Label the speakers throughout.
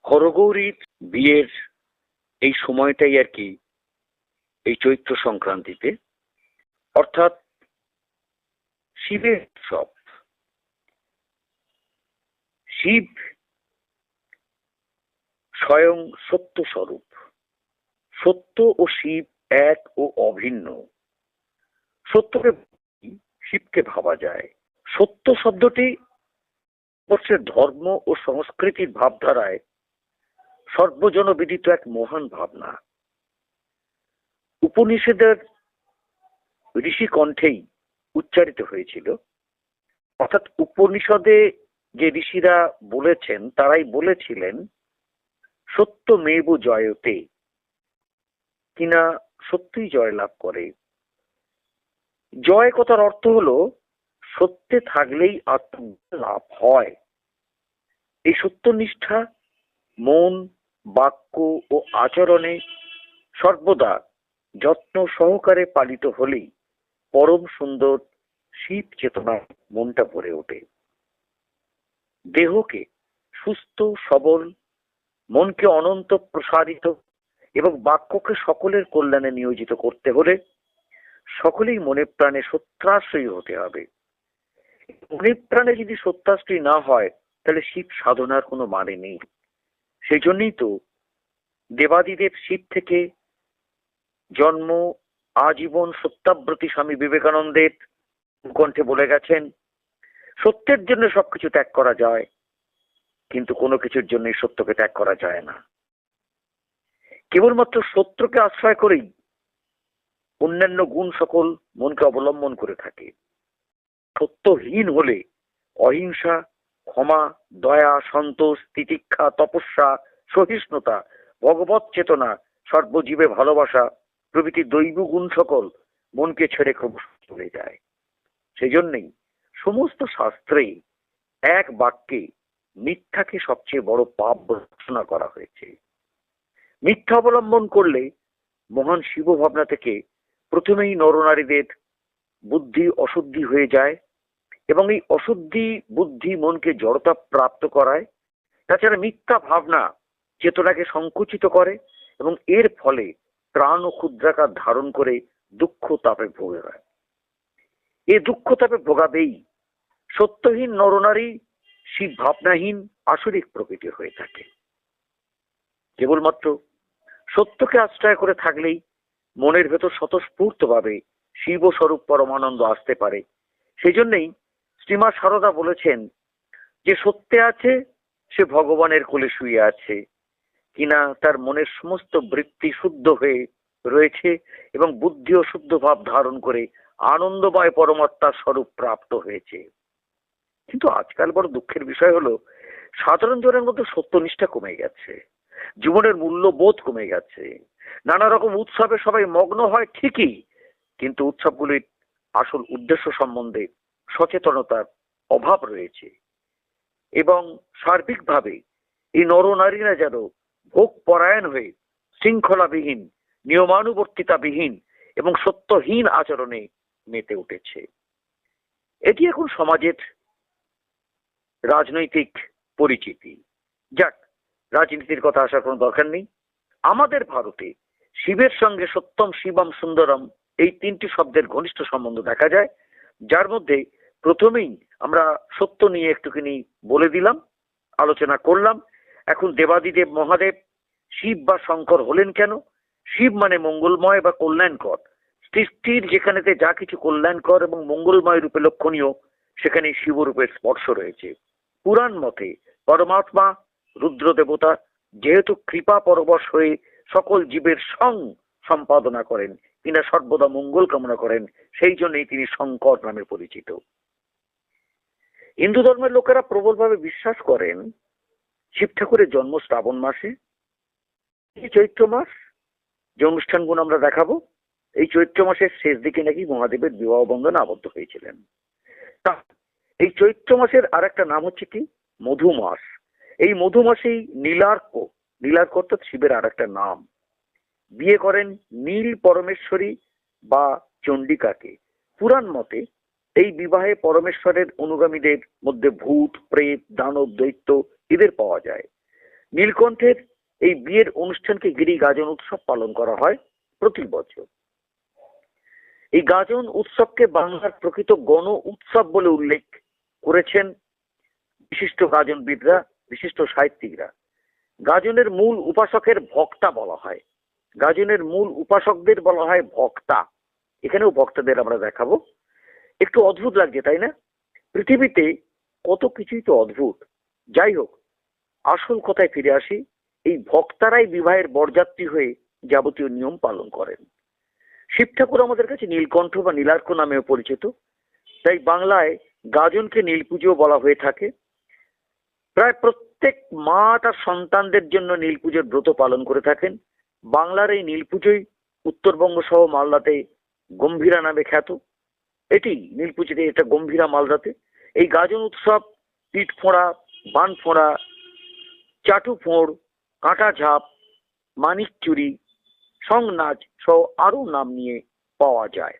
Speaker 1: হরগৌরীর বিয়ের এই সময়টাই আর কি, এই চৈত্র সংক্রান্তিতে, অর্থাৎ শিবের উৎসব। শিব স্বয়ং সত্য স্বরূপ। সত্য ও শিব এক ও অভিন্ন। সত্যকে শিবকে ভাবা যায়। সত্য শব্দটি ভারতবর্ষের ধর্ম ও সংস্কৃতির ভাবধারায় সর্বজনবিদিত এক মহান ভাবনা। উপনিষদের ঋষি কণ্ঠেই উচ্চারিত হয়েছিল। অর্থাৎ উপনিষদে যে ঋষিরা বলেছেন তারাই বলেছিলেন সত্যমেব জয়তে, কিনা সত্যই জয় লাভ করে। জয় কথার অর্থ হলো সত্যে থাকলেই আত্মলাভ হয়। এই সত্যনিষ্ঠা মন, বাক্য ও আচরণে সর্বদা যত্ন সহকারে পালিত হলেই পরম সুন্দর শিব চেতনা মনটা ভরে ওঠে। দেহকে সুস্থ সবল, মনকে অনন্ত প্রসারিত এবং বাক্যকে সকলের কল্যাণে নিয়োজিত করতে হলে সকলেই মনে প্রাণে সত্যাশ্রয়ী হতে হবে। মনে প্রাণে যদি সত্যাশ্রয়ী না হয় তাহলে শিব সাধনার কোনো মানে নেই। সেই জন্যই তো দেবাদিদেব শিব থেকে জন্ম, আজীবন সত্যাব্রতী স্বামী বিবেকানন্দের কণ্ঠে বলে গেছেন, সত্যের জন্য সবকিছু ত্যাগ করা যায়, কিন্তু কোনো কিছুর জন্যই সত্যকে ত্যাগ করা যায় না। কেবলমাত্র সত্যকে আশ্রয় করেই অন্যান্য গুণ সকল মনকে অবলম্বন করে থাকে। সত্যহীন হলে অহিংসা, ক্ষমা, দয়া, সন্তোষ, তিতিক্ষা, তপস্যা, সহিষ্ণুতা, ভগবত চেতনা, সর্বজীবে ভালোবাসা প্রভৃতি দৈব গুণ সকল মনকে ছেড়ে ক্রমশ চলে যায়। সেই জন্যই সমস্ত শাস্ত্রেই এক বাক্যে মিথ্যাকে সবচেয়ে বড় পাপ ঘোষণা করা হয়েছে। মিথ্যা অবলম্বন করলে মহান শিব ভাবনা থেকে প্রথমেই নরনারীদের বুদ্ধি অশুদ্ধি হয়ে যায় এবং এই অশুদ্ধি বুদ্ধি মনকে জড়তা প্রাপ্ত করায়। তাছাড়া মিথ্যা ভাবনা চেতনাকে সংকুচিত করে এবং এর ফলে প্রাণ ও ক্ষুদ্রাকার ধারণ করে দুঃখ তাপে ভোগে হয়। এই দুঃখ তাপে ভোগাবেই সত্যহীন নরনারী শিব ভাবনাহীন আসরিক প্রকৃতির হয়ে থাকে। কেবলমাত্র সত্যকে আশ্রয় করে থাকলেই মনের ভেতর স্বতঃস্ফূর্ত ভাবে শিব স্বরূপ পরমানন্দ আসতে পারে। সেই জন্যই শ্রীমা সারদা বলেছেন যে সত্যে আছে সে ভগবানের কোলে শুয়ে আছে, কিনা তার মনের সমস্ত বৃত্তি শুদ্ধ হয়ে রয়েছে এবং বুদ্ধিও শুদ্ধ ভাব ধারণ করে আনন্দময় পরমাত্মার স্বরূপ প্রাপ্ত হয়েছে। কিন্তু আজকাল বড় দুঃখের বিষয় হলো সাধারণ জনের মধ্যে সত্যনিষ্ঠা কমে গেছে, জীবনের মূল্যবোধ কমে গেছে। নানা রকম উৎসবে সবাই মগ্ন হয় ঠিকই, কিন্তু উৎসবগুলির আসল উদ্দেশ্য সম্বন্ধে সচেতনতার অভাব রয়েছে এবং সার্বিকভাবে এই নরনারীরা যেন ভোগ পরায়ণ হয়ে শৃঙ্খলাবিহীন, নিয়মানুবর্তিতাবিহীন এবং সত্যহীন আচরণে মেতে উঠেছে। এটি এখন সমাজের রাজনৈতিক পরিচিতি। যাক, রাজনীতির কথা আসার কোনো দরকার নেই। আমাদের ভারতে শিবের সঙ্গে সত্যম, শিবম, সুন্দরম এই তিনটি শব্দের ঘনিষ্ঠ সম্বন্ধ দেখা যায়, যার মধ্যে প্রথমেই আমরা সত্য নিয়ে একটুখানি বলে দিলাম, আলোচনা করলাম। এখন দেবাদিদেব মহাদেব শিব বা শঙ্কর হলেন কেন? শিব মানে মঙ্গলময় বা কল্যাণকর। সৃষ্টির যেখানেতে যা কিছু কল্যাণকর এবং মঙ্গলময় রূপে লক্ষণীয় সেখানে শিবরূপের স্পর্শ রয়েছে। পুরাণ মতে পরমাত্মা রুদ্র দেবতা যেহেতু কৃপা পরবশ হয়ে সকল জীবের সং সম্পাদনা করেন, তিনি সর্বদা মঙ্গল কামনা করেন, সেই জন্যই তিনি শঙ্কর নামে পরিচিত। হিন্দু ধর্মের লোকেরা প্রবলভাবে বিশ্বাস করেন শিব ঠাকুরের জন্ম শ্রাবণ মাসে। এই চৈত্র মাস যে অনুষ্ঠানগুলো আমরা দেখাবো, এই চৈত্র মাসের শেষ দিকে নাকি মহাদেবের বিবাহ বন্ধনে আবদ্ধ হয়েছিলেন। এই চৈত্র মাসের আর একটা নাম হচ্ছে কি মধু মাস। এই মধু মাসেই নীলার্ক, নীলার্ক অর্থাৎ শিবের আর একটা নাম, বিয়ে করেন নীল পরমেশ্বরী বা চণ্ডিকাকে। পুরাণ মতে এই বিবাহে পরমেশ্বরের অনুগামীদের মধ্যে ভূত, প্রেত, দানব, দৈত্য এদের পাওয়া যায়। নীলকণ্ঠের এই বিয়ের অনুষ্ঠানকে ঘিরে গাজন উৎসব পালন করা হয় প্রতি বছর। এই গাজন উৎসবকে বাংলার প্রকৃত গণ উৎসব বলে উল্লেখ করেছেন বিশিষ্ট গাজনবিদরা, বিশিষ্ট সাহিত্যিকরা। গাজনের মূল উপাসকের ভক্তা বলা হয়, গাজনের মূল উপাসকদের বলা হয় ভক্তা। এখানেও ভক্তদের আমরা দেখাবো। একটু অদ্ভুত লাগছে তাই না? পৃথিবীতে কত কিছুই তো অদ্ভুত। যাই হোক, আসল কথায় ফিরে আসি। এই ভক্তারাই বিবাহের বরযাত্রী হয়ে যাবতীয় নিয়ম পালন করেন। শিব ঠাকুর আমাদের কাছে নীলকণ্ঠ বা নীলার্ক নামেও পরিচিত, তাই বাংলায় গাজনকে নীল পুজো বলা হয়ে থাকে। প্রায় প্রত্যেক মা তার সন্তানদের জন্য নীল পুজোর ব্রত পালন করে থাকেন। বাংলার এই নীল পুজোই উত্তরবঙ্গ সহ মালদাতে গম্ভীরা নামে খ্যাত। এটি নীল পুজোতে, এটা গম্ভীরা মালদাতে। এই গাজন উৎসব পিঠ ফোঁড়া, বান ফোঁড়া, চাটু ফোঁড়, কাঁটা ঝাপ, মানিক চুরি, সং নাচ সহ আরো নাম নিয়ে পাওয়া যায়।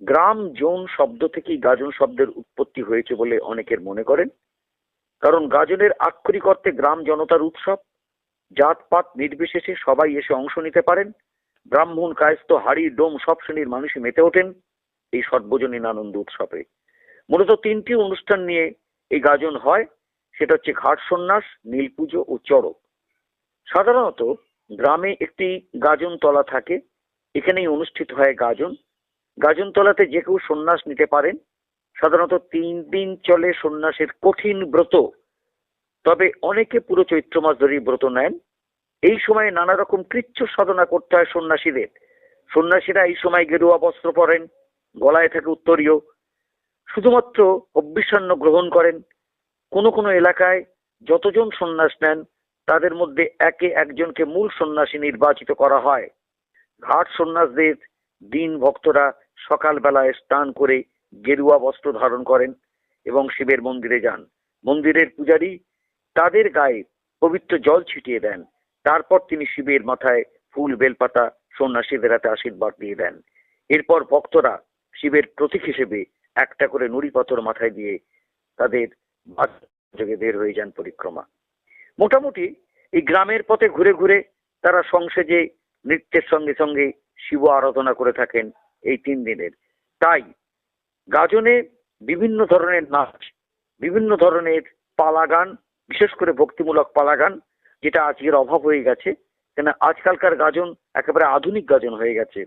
Speaker 1: গ্রাম জোন শব্দ থেকেই গাজন শব্দের উৎপত্তি হয়েছে বলে অনেকের মনে করেন, কারণ গাজনের আক্ষরিক অর্থে গ্রাম জনতার উৎসব। জাতপাত নির্বিশেষে সবাই এসে অংশ নিতে পারেন। ব্রাহ্মণ, কায়স্থ, হাড়ি, ডোম সব শ্রেণীর মানুষই মেতে ওঠেন এই সর্বজনীন আনন্দ উৎসবে। মূলত তিনটি অনুষ্ঠান নিয়ে এই গাজন হয়, সেটা হচ্ছে ঘাট সন্ন্যাস, নীল পুজো ও চড়ক। সাধারণত গ্রামে একটি গাজন তলা থাকে, এখানেই অনুষ্ঠিত হয় গাজন। গাজন তলাতে যে কেউ সন্ন্যাস নিতে পারেন। সাধারণত 3 দিন চলে সন্ন্যাসের কঠিন ব্রত, তবে অনেকে পুরো চৈত্র মাস ধরেই ব্রত নেন। এই সময় নানা রকম কৃচ্ছ সাধনা করতে হয় সন্ন্যাসীদের। সন্ন্যাসীরা এই সময় গেরুয়া বস্ত্র পরেন, গলায় থাকে উত্তরীয়, শুধুমাত্র অভ্যিসান্ন গ্রহণ করেন। কোনো কোনো এলাকায় যতজন সন্ন্যাস নেন তাদের মধ্যে একে একজনকে মূল সন্ন্যাসী নির্বাচিত করা হয়। ঘাট সন্ন্যাসদের দিন ভক্তরা সকালবেলায় স্নান করে গেরুয়া বস্ত্র ধারণ করেন এবং শিবের মন্দিরে যান। মন্দিরের পূজারী তাদের গায়ে পবিত্র জল ছিটিয়ে দেন। তারপর তিনি শিবের মাথায় ফুল বেলপাতা সন্ন্যাসীদের হাতে আশীর্বাদ দিয়ে দেন। এরপর ভক্তরা শিবের প্রতীক হিসেবে একটা করে নুড়ি পাথর মাথায় দিয়ে তাদের যোগে বের হয়ে যান পরিক্রমা। মোটামুটি এই গ্রামের পথে ঘুরে ঘুরে তারা সংসেজে নৃত্যের সঙ্গে সঙ্গে শিব আরাধনা করে থাকেন এই 3 দিনের। তাই গাজনে বিভিন্ন ধরনের নাচ, বিভিন্ন ধরনের পালাগান, বিশেষ করে ভক্তিমূলক পালাগান, যেটা আজকের অভাব হয়ে গেছে। কেন আজকালকার গাজন একেবারে আধুনিক গাজন হয়ে গেছে।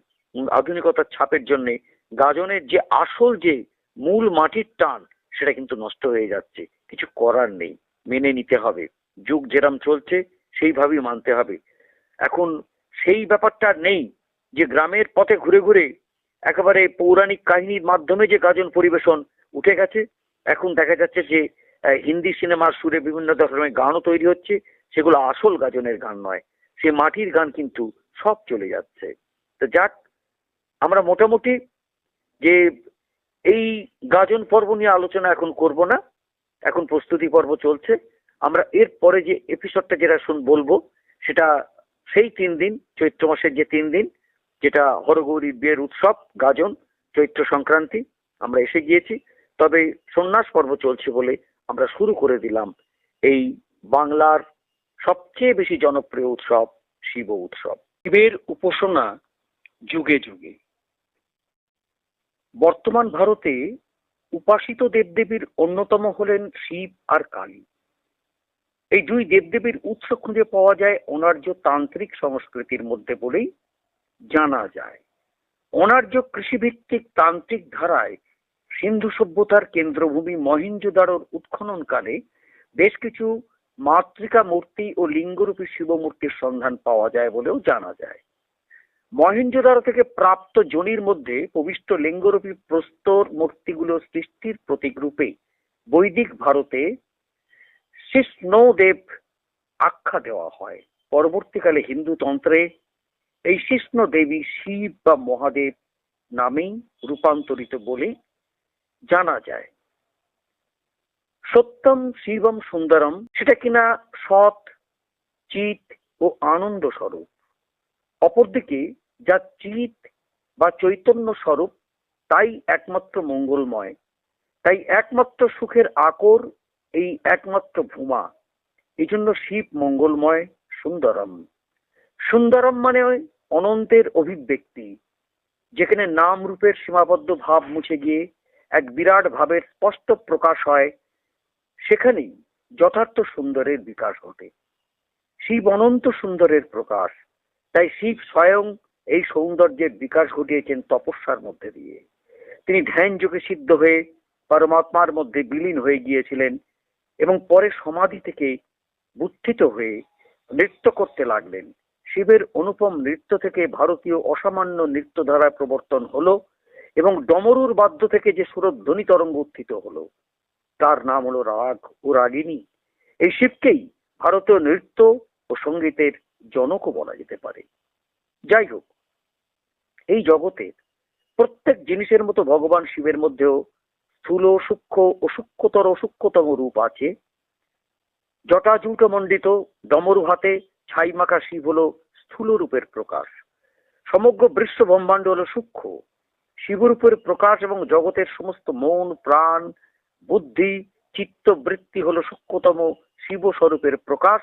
Speaker 1: আধুনিকতার ছাপের জন্য গাজনের যে আসল যে মূল মাটির টান সেটা কিন্তু নষ্ট হয়ে যাচ্ছে। কিছু করার নেই, মেনে নিতে হবে। যুগ যেরাম চলছে সেইভাবেই মানতে হবে। এখন সেই ব্যাপারটা নেই যে গ্রামের পথে ঘুরে ঘুরে একেবারে পৌরাণিক কাহিনীর মাধ্যমে যে গাজন পরিবেশন উঠে গেছে। এখন দেখা যাচ্ছে যে হিন্দি সিনেমার সুরে বিভিন্ন ধরনের গানও তৈরি হচ্ছে, সেগুলো আসল গাজনের গান নয়, সে মাটির গান কিন্তু সব চলে যাচ্ছে। তো যাক, আমরা মোটামুটি যে এই গাজন পর্ব নিয়ে আলোচনা এখন করব না, এখন প্রস্তুতি পর্ব চলছে। আমরা এর পরে যে এপিসোডটা যেটা বলবো সেটা সেই 3 দিন, চৈত্র মাসের যে 3 দিন, যেটা হরগৌরীর বিয়ের উৎসব গাজন, চৈত্র সংক্রান্তি আমরা এসে গিয়েছি। তবে সন্ন্যাস পর্ব চলছে বলে আমরা শুরু করে দিলাম এই বাংলার সবচেয়ে বেশি জনপ্রিয় উৎসব শিব উৎসব। শিবের উপাসনা যুগে যুগে। বর্তমান ভারতে উপাসিত দেবদেবীর অন্যতম হলেন শিব আর কালী। এই 2 দেবদেবীর উৎস খুঁজে পাওয়া যায় অনার্য তান্ত্রিক সংস্কৃতির মধ্যে বলেই জানা যায়। অনার্য কৃষিভিত্তিক তান্ত্রিক ধারায় সিন্ধু সভ্যতার কেন্দ্রভূমি মহেঞ্জোদারোর উৎখননকালে বেশ কিছু মাতৃকা মূর্তি ও লিঙ্গরূপী শিব মূর্তির সন্ধান পাওয়া যায় বলেও জানা যায়। মহেঞ্জোদারো থেকে প্রাপ্ত যোনির মধ্যে প্রবিষ্ট লিঙ্গরূপী প্রস্তর মূর্তিগুলো সৃষ্টির প্রতীক রূপে বৈদিক ভারতে শিষ্ণদেব আখ্যা দেওয়া হয়। পরবর্তীকালে হিন্দু তন্ত্রে এই শিষ্ণ দেবী শিব বা মহাদেব নামেই রূপান্তরিত বলে জানা যায়। সত্যম শিবম সুন্দরম, সেটা কিনা সৎ, চিত ও আনন্দ স্বরূপ। অপরদিকে যা চিত বা চৈতন্য স্বরূপ তাই একমাত্র মঙ্গলময়, তাই একমাত্র সুখের আকর, এই একমাত্র ভূমা। এই জন্য শিব মঙ্গলময় সুন্দরম। সুন্দরম মানে অনন্তের অভিব্যক্তি, যেখানে নাম রূপের সীমাবদ্ধ ভাব মুছে গিয়ে এক বিরাট ভাবের স্পষ্ট প্রকাশ হয়, সেখানেই যথার্থ সুন্দরের বিকাশ ঘটে। শিব অনন্ত সুন্দরের প্রকাশ, তাই শিব স্বয়ং এই সৌন্দর্যের বিকাশ ঘটিয়েছেন তপস্যার মধ্যে দিয়ে। তিনি ধ্যান যোগে সিদ্ধ হয়ে পরমাত্মার মধ্যে বিলীন হয়ে গিয়েছিলেন এবং পরে সমাধি থেকে বুদ্ধিত হয়ে নৃত্য করতে লাগলেন। শিবের অনুপম নৃত্য থেকে ভারতীয় অসামান্য নৃত্যধারায় প্রবর্তন হলো এবং ডমরুর বাদ্য থেকে যে সুরধ্বনি তরঙ্গ উত্থিত হলো, তার নাম হলো রাগ ও রাগিনী। এই শিবকেই ভারতীয় নৃত্য ও সঙ্গীতের জনকও বলা যেতে পারে। যাই হোক, এই জগতের প্রত্যেক জিনিসের মতো ভগবান শিবের মধ্যেও স্থূল সূক্ষ্ম ও সূক্ষ্মতর সূক্ষ্মতম রূপ আছে। জটাজুট মণ্ডিত ডমরু হাতে ছাই মাখা শিব হলো স্থূল রূপের প্রকাশ। সমগ্র বিশ্ব ব্রহ্মাণ্ড হলো সূক্ষ্ম শিবরূপের প্রকাশ এবং জগতের সমস্ত মন প্রাণ বুদ্ধি চিত্তবৃত্তি হলো সূক্ষ্মতম শিব স্বরূপের প্রকাশ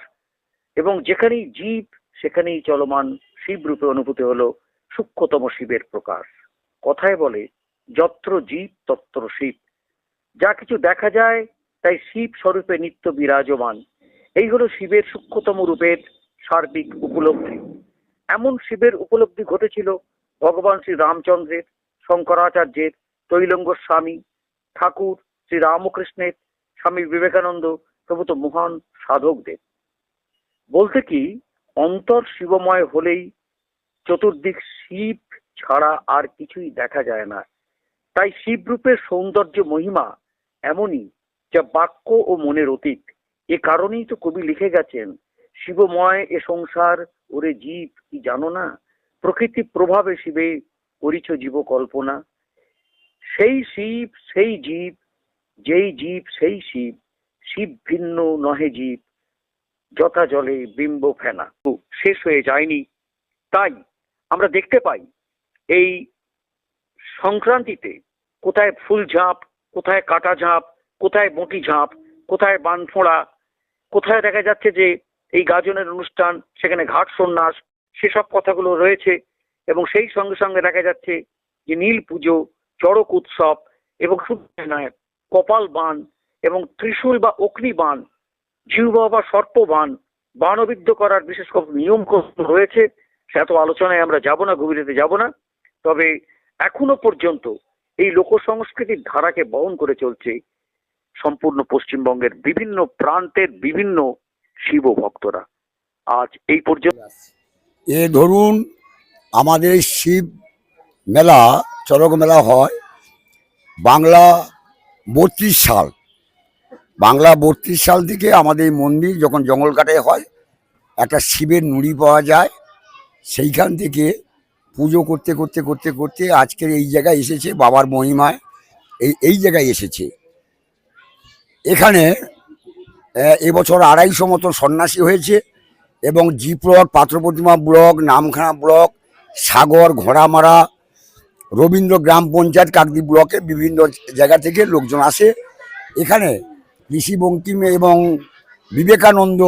Speaker 1: এবং যেখানেই জীব সেখানেই চলমান শিব রূপে অনুভূতি হলো সূক্ষ্মতম শিবের প্রকাশ। কথায় বলে যত্র জীব তত্র শিব। যা কিছু দেখা যায় তাই শিব স্বরূপে নিত্য বিরাজমান। এই হলো শিবের সূক্ষ্মতম রূপের সার্বিক উপলব্ধি। এমন শিবের উপলব্ধি ঘটেছিল ভগবান শ্রী রামচন্দ্রের, শঙ্করাচার্যের, তৈলঙ্গ স্বামী ঠাকুর, শ্রী রামকৃষ্ণের, স্বামী বিবেকানন্দ প্রভৃত মহান সাধকদের। বলতে কি অন্তর শিবময় হলেই চতুর্দিক শিব ছাড়া আর কিছুই দেখা যায় না। তাই শিব রূপের সৌন্দর্য মহিমা এমনই যা বাক্য ও মনের অতীত। এ কারণেই তো কবি লিখে গেছেন, শিবময় এ সংসার ওরে জীব কি জানো না, প্রকৃতি প্রভাবে শিবে করিছ জীব কল্পনা। সেই শিব সেই জীব, যেই জীব সেই শিব, শিব ভিন্ন নহে জীব, যথা জলে বিম্ব ফেনা। শেষ হয়ে যায়নি। তাই আমরা দেখতে পাই এই সংক্রান্তিতে কোথায় ফুল ঝাঁপ, কোথায় কাটা ঝাঁপ, কোথায় বঁটি ঝাঁপ, কোথায় বান ফোঁড়া, কোথায় দেখা যাচ্ছে যে এই গাজনের অনুষ্ঠান, সেখানে ঘাট সন্ন্যাস, সেসব কথাগুলো রয়েছে। এবং সেই সঙ্গে সঙ্গে দেখা যাচ্ছে যে নীল পুজো, চড়ক উৎসব এবং শুধু নয়, কপাল বান এবং ত্রিশূল বা অগ্নি বান, জিহ্বা বা সর্প বান, বাণবিদ্ধ করার বিশেষ নিয়ম রয়েছে। সে এত আলোচনায় আমরা যাব না, গভীরতে যাব না। তবে এখনো পর্যন্ত এই লোক সংস্কৃতির ধারাকে বহন করে চলছে সম্পূর্ণ পশ্চিমবঙ্গের বিভিন্ন প্রান্তের বিভিন্ন শিব ভক্তরা। আজ এই পর্যন্ত।
Speaker 2: এ ধরুন আমাদের শিব মেলা, চড়ক মেলা হয় বাংলা 32 সাল। বাংলা 32 সাল থেকে আমাদের এই মন্দির যখন জঙ্গল কাটায় হয়, একটা শিবের নুড়ি পাওয়া যায়, সেইখান থেকে পুজো করতে করতে করতে করতে আজকের এই জায়গায় এসেছে। বাবার মহিমায় এই জায়গায় এসেছে। এখানে এবছর 250 মতো সন্ন্যাসী হয়েছে এবং G block, Patharpratima block, Namkhana block, Sagar, Ghoramara, Rabindra গ্রাম পঞ্চায়েত, কাকদ্বীপ ব্লকে বিভিন্ন জায়গা থেকে লোকজন আসে। এখানে কৃষি বঙ্কিম এবং বিবেকানন্দ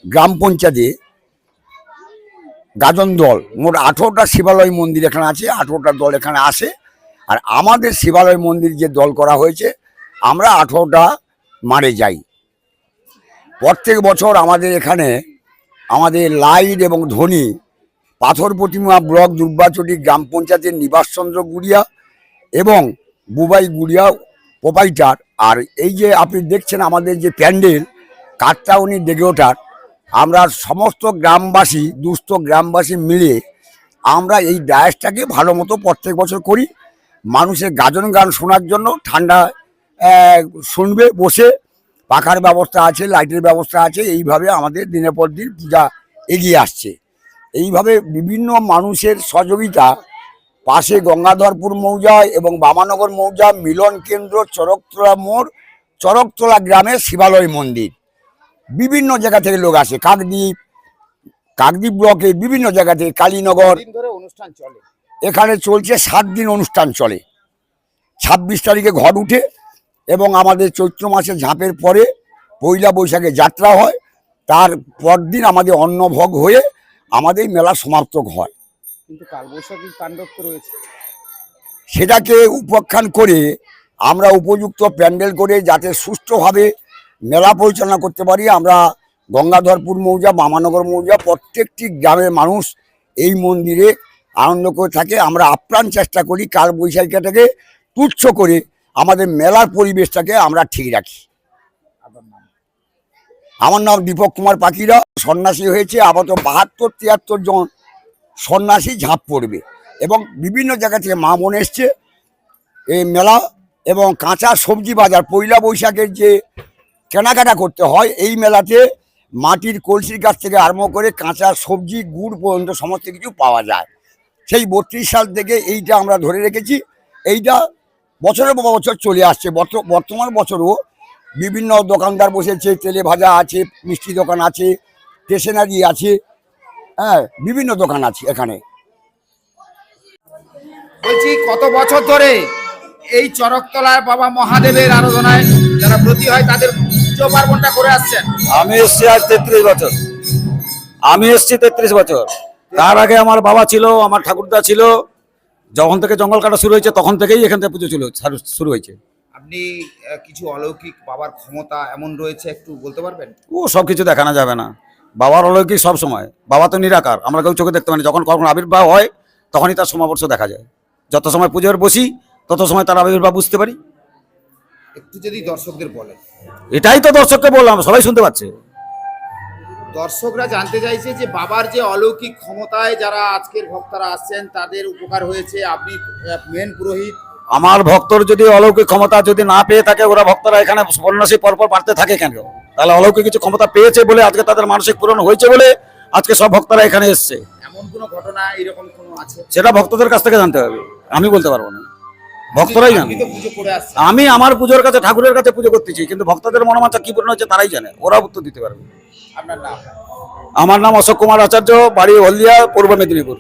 Speaker 2: গ্রাম পঞ্চায়েতে গাজন দল, মোট 18টা শিবালয় মন্দির এখানে আছে, 18টা দল এখানে আসে। আর আমাদের শিবালয় মন্দির যে দল করা হয়েছে, আমরা 18টা মারে যাই। প্রত্যেক বছর আমাদের এখানে আমাদের লাইট এবং ধনী পাথর প্রতিমা ব্লক, দুর্বাচটি গ্রাম পঞ্চায়েতের নিবাসচন্দ্র গুড়িয়া এবং বুবাই গুড়িয়া প্রোপাইটার। আর এই যে আপনি দেখছেন আমাদের যে প্যান্ডেল, কাঠটা উনি ডেকে ওঠার, আমরা সমস্ত গ্রামবাসী, দুস্থ গ্রামবাসী মিলে আমরা এই ডায়াসটাকে ভালো মতো প্রত্যেক বছর করি। মানুষের গাজন গান শোনার জন্য ঠান্ডা শুনবে বসে, পাখার ব্যবস্থা আছে, লাইটের ব্যবস্থা আছে। এইভাবে আমাদের দিনের পর দিন পূজা এগিয়ে আসছে। এইভাবে বিভিন্ন মানুষের সহযোগিতা, পাশে গঙ্গাধরপুর মৌজা এবং বামানগর মৌজা মিলন কেন্দ্র, চরকতলা মোড়, চরকতলা গ্রামের শিবালয় মন্দির, বিভিন্ন জায়গা থেকে লোক আসে। কাকদ্বীপ ব্লকে বিভিন্ন জায়গা থেকে, কালীনগর,
Speaker 3: অনুষ্ঠান চলে
Speaker 2: এখানে চলছে 7 দিন অনুষ্ঠান চলে। 26 তারিখে ঘট উঠে এবং আমাদের চৈত্র মাসে ঝাঁপের পরে 1লা বৈশাখে যাত্রা হয় তার পরদিন আমাদের অন্নভোগ হয়ে আমাদের মেলা সমাপ্ত হয়।
Speaker 3: কিন্তু কালবৈশাখী তাণ্ডব তো রয়েছে।
Speaker 2: সেটাকে উপেক্ষা করে আমরা উপযুক্ত প্যান্ডেল করে যাতে সুষ্ঠুভাবে মেলা পরিচালনা করতে পারি, আমরা গঙ্গাধরপুর মৌজা, মামানগর মৌজা প্রত্যেকটি গ্রামের মানুষ এই মন্দিরে আনন্দ করে থাকে। আমরা আপ্রাণ চেষ্টা করি কাল বৈশাখীটাকে তুচ্ছ করে আমাদের মেলার পরিবেশটাকে আমরা ঠিক রাখি।
Speaker 3: আপনার নাম?
Speaker 2: আমার নাম দীপক কুমার পাখিরা। সন্ন্যাসী হয়েছে, আপাতত ৭২-৭৩ জন সন্ন্যাসী ঝাঁপ পড়বে এবং বিভিন্ন জায়গা থেকে মা বোন এসছে এই মেলা এবং কাঁচা সবজি বাজার পয়লা বৈশাখের যে কেনাকাটা করতে হয় এই মেলাতে মাটির কলসির গাছ থেকে আরম্ভ করে কাঁচা সবজি গুড় পর্যন্ত সমস্ত কিছু পাওয়া যায়। সেই ৩২ সাল থেকে এইটা আমরা ধরে রেখেছি। এইটা বছরের পর বছর চলে আসছে। বর্তমান বছরও বিভিন্ন দোকানদার বসেছে, তেলে ভাজা আছে, মিষ্টি দোকান আছে, স্টেশনারি আছে, হ্যাঁ বিভিন্ন দোকান আছে এখানে।
Speaker 3: বলছি কত বছর ধরে এই চরকতলার বাবা মহাদেবের আরাধনায় যারা ব্রতী হয় তাদের পুজো পার্বণটা করে আসছেন?
Speaker 4: আমি এসছি আজ 33 বছর। আমি এসছি 33 বছর। তার আগে আমার বাবা ছিল, আমার ঠাকুরদা ছিল। যখন থেকে জঙ্গল কাটা শুরু হয়েছে তখন থেকেই এখান থেকে পুজো শুরু হয়েছে।
Speaker 3: আপনি কিছু অলৌকিক বাবার ক্ষমতা এমন রয়েছে, একটু বলতে পারবেন?
Speaker 4: ও সব কিছু দেখানো যাবে না। বাবার অলৌকিক সব সময়। বাবা তো নিরাকার, আমরা কেউ চোখে দেখতে পারি না। যখন কখন আবির্ভাব হয় তখনই তার সমাবর্ষ দেখা যায়। যত সময় পুজোর বসি তত সময় তার আবির্ভাব বুঝতে পারি।
Speaker 3: একটু যদি দর্শকদের বলেন।
Speaker 4: এটাই তো দর্শককে বললাম, সবাই শুনতে পাচ্ছে।
Speaker 3: দর্শকরা জানতে চাইছে যে বাবার যে অলৌকিক ক্ষমতায় যারা আজকের ভক্তরা আসছেন তাদের উপকার হয়েছে, আপনি মেন পুরোহিত।
Speaker 4: আমার ভক্তর যদি অলৌকিক ক্ষমতা যদি না পেয়ে থাকে, ওরা ভক্তরা এখানে সন্ন্যাসী পরপর বাড়তে থাকে কেন? তাহলে অলৌকিক কিছু ক্ষমতা পেয়েছে বলে আজকে তাদের মানসিক পূরণ হয়েছে বলে আজকে সব ভক্তরা এখানে এসছে।
Speaker 3: এমন কোনো ঘটনা এরকম কোনো আছে?
Speaker 4: সেটা ভক্তদের কাছ থেকে জানতে হবে, আমি বলতে পারবো না। ভক্তরাই জানে।
Speaker 3: আপনি তো পুজো করে আসছেন।
Speaker 4: আমি আমার পুজোর কাছে ঠাকুরের কাছে পুজো করতেছি, কিন্তু ভক্তদের মনোমাঞ্ছা কি পূরণ হচ্ছে তারাই জানে, ওরা উত্তর দিতে পারবে।
Speaker 3: আপনার নাম?
Speaker 4: আমার নাম অশোক কুমার আচার্য, বাড়ি হলদিয়া, পূর্ব মেদিনীপুর।